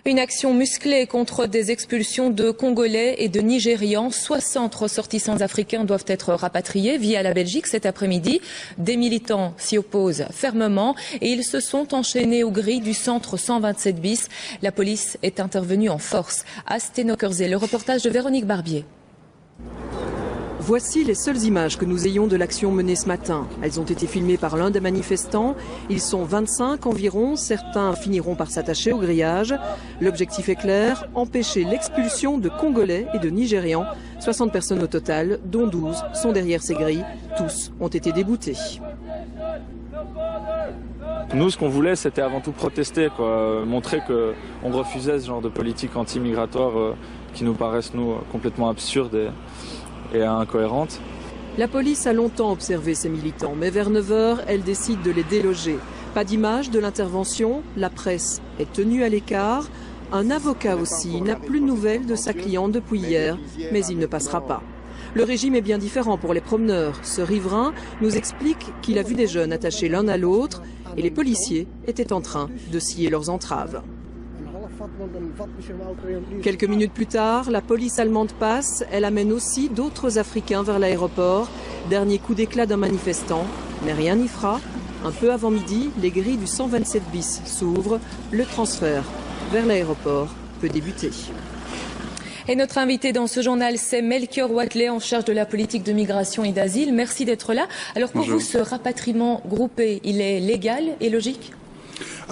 Une action musclée contre des expulsions de Congolais et de Nigérians. 60 ressortissants africains doivent être rapatriés via la Belgique cet après-midi. Des militants s'y opposent fermement et ils se sont enchaînés aux grilles du centre 127 bis. La police est intervenue en force. À Stenokerzee, le reportage de Véronique Barbier. Voici les seules images que nous ayons de l'action menée ce matin. Elles ont été filmées par l'un des manifestants. Ils sont 25 environ. Certains finiront par s'attacher au grillage. L'objectif est clair, empêcher l'expulsion de Congolais et de Nigérians. 60 personnes au total, dont 12 sont derrière ces grilles. Tous ont été déboutés. Nous, ce qu'on voulait, c'était avant tout protester, montrer qu'on refusait ce genre de politique anti-migratoire qui nous paraissent, nous, complètement absurdes et incohérente. La police a longtemps observé ces militants, mais vers 9 h, elle décide de les déloger. Pas d'image de l'intervention, la presse est tenue à l'écart. Un avocat aussi n'a plus de nouvelles de sa cliente depuis hier, mais il ne passera pas. Le régime est bien différent pour les promeneurs. Ce riverain nous explique qu'il a vu des jeunes attachés l'un à l'autre et les policiers étaient en train de scier leurs entraves. Quelques minutes plus tard, la police allemande passe. Elle amène aussi d'autres Africains vers l'aéroport. Dernier coup d'éclat d'un manifestant, mais rien n'y fera. Un peu avant midi, les grilles du 127 bis s'ouvrent. Le transfert vers l'aéroport peut débuter. Et notre invité dans ce journal, c'est Melchior Watley, en charge de la politique de migration et d'asile. Merci d'être là. Alors pour vous, ce rapatriement groupé, il est légal et logique ?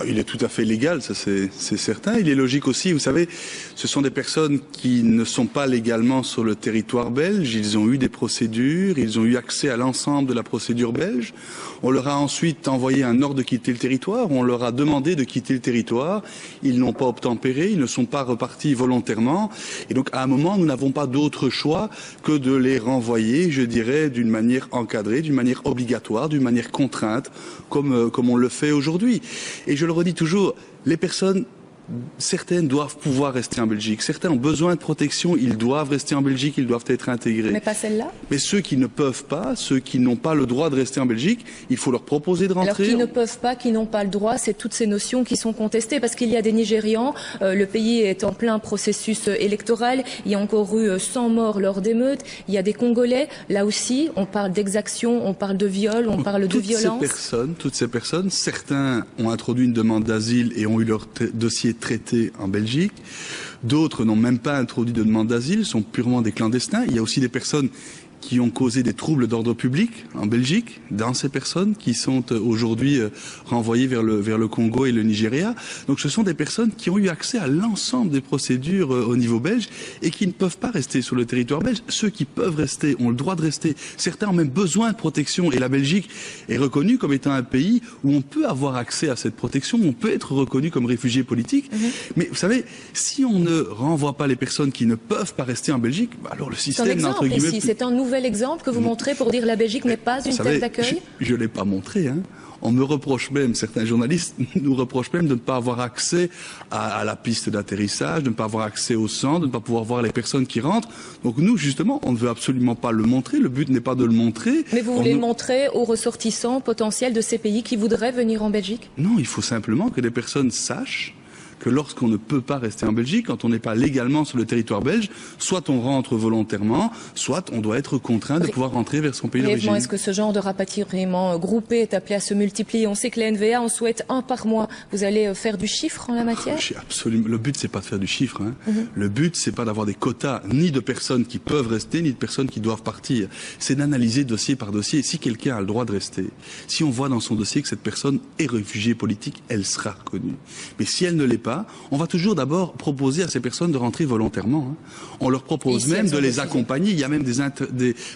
Il est tout à fait légal, ça c'est certain. Il est logique aussi, vous savez, ce sont des personnes qui ne sont pas légalement sur le territoire belge. Ils ont eu des procédures, ils ont eu accès à l'ensemble de la procédure belge. On leur a ensuite envoyé un ordre de quitter le territoire, on leur a demandé de quitter le territoire. Ils n'ont pas obtempéré, ils ne sont pas repartis volontairement. Et donc à un moment, nous n'avons pas d'autre choix que de les renvoyer, je dirais, d'une manière encadrée, d'une manière obligatoire, d'une manière contrainte, comme on le fait aujourd'hui. Et je le redis toujours, les personnes, certaines doivent pouvoir rester en Belgique. Certains ont besoin de protection, ils doivent rester en Belgique, ils doivent être intégrés. Mais pas celles-là ? Mais ceux qui ne peuvent pas, ceux qui n'ont pas le droit de rester en Belgique, il faut leur proposer de rentrer. Alors qui ne peuvent pas, qui n'ont pas le droit, c'est toutes ces notions qui sont contestées parce qu'il y a des Nigérians, le pays est en plein processus électoral, il y a encore eu 100 morts lors d'émeutes, il y a des Congolais, là aussi on parle d'exactions, on parle de viol, on parle de violence. Toutes ces personnes, certains ont introduit une demande d'asile et ont eu leur dossier traités en Belgique. D'autres n'ont même pas introduit de demande d'asile, sont purement des clandestins. Il y a aussi des personnes qui ont causé des troubles d'ordre public en Belgique, dans ces personnes qui sont aujourd'hui renvoyées vers le Congo et le Nigeria. Donc ce sont des personnes qui ont eu accès à l'ensemble des procédures au niveau belge et qui ne peuvent pas rester sur le territoire belge. Ceux qui peuvent rester ont le droit de rester. Certains ont même besoin de protection et la Belgique est reconnue comme étant un pays où on peut avoir accès à cette protection, où on peut être reconnu comme réfugié politique. Mais vous savez, si on ne renvoie pas les personnes qui ne peuvent pas rester en Belgique, alors le système, entre guillemets... C'est un nouvel exemple que vous montrez pour dire la Belgique n'est pas une terre d'accueil ? Je ne l'ai pas montré. On me reproche même, certains journalistes nous reprochent même de ne pas avoir accès à la piste d'atterrissage, de ne pas avoir accès au centre, de ne pas pouvoir voir les personnes qui rentrent. Donc nous, justement, on ne veut absolument pas le montrer. Le but n'est pas de le montrer. Mais vous voulez le montrer aux ressortissants potentiels de ces pays qui voudraient venir en Belgique ? Non, il faut simplement que les personnes sachent que lorsqu'on ne peut pas rester en Belgique, quand on n'est pas légalement sur le territoire belge, soit on rentre volontairement, soit on doit être contraint de pouvoir rentrer vers son pays d'origine. Est-ce que ce genre de rapatriement groupé est appelé à se multiplier ? On sait que la NVA en souhaite un par mois. Vous allez faire du chiffre en la matière ? Absolument. Le but, c'est pas de faire du chiffre. Le but, c'est pas d'avoir des quotas, ni de personnes qui peuvent rester, ni de personnes qui doivent partir. C'est d'analyser dossier par dossier. Si quelqu'un a le droit de rester, si on voit dans son dossier que cette personne est réfugiée politique, elle sera reconnue. Mais si elle ne l'est pas, on va toujours d'abord proposer à ces personnes de rentrer volontairement. On leur propose même de les accompagner. Il y a même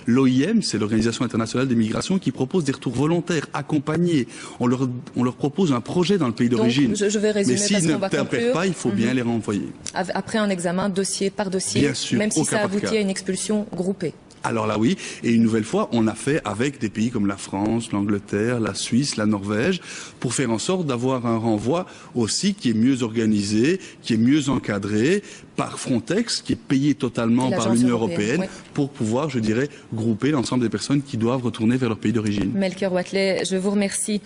l'OIM, c'est l'Organisation internationale des migrations, qui propose des retours volontaires, accompagnés. On leur propose un projet dans le pays d'origine. Je vais résumer. Mais s'ils n'interprètent pas, il faut bien les renvoyer. Après un examen, dossier par dossier, bien sûr, même si ça aboutit à une expulsion groupée. Alors là oui, et une nouvelle fois, on a fait avec des pays comme la France, l'Angleterre, la Suisse, la Norvège, pour faire en sorte d'avoir un renvoi aussi qui est mieux organisé, qui est mieux encadré par Frontex, qui est payé totalement par l'Union européenne, pour pouvoir, je dirais, grouper l'ensemble des personnes qui doivent retourner vers leur pays d'origine. Melchior Watley, je vous remercie.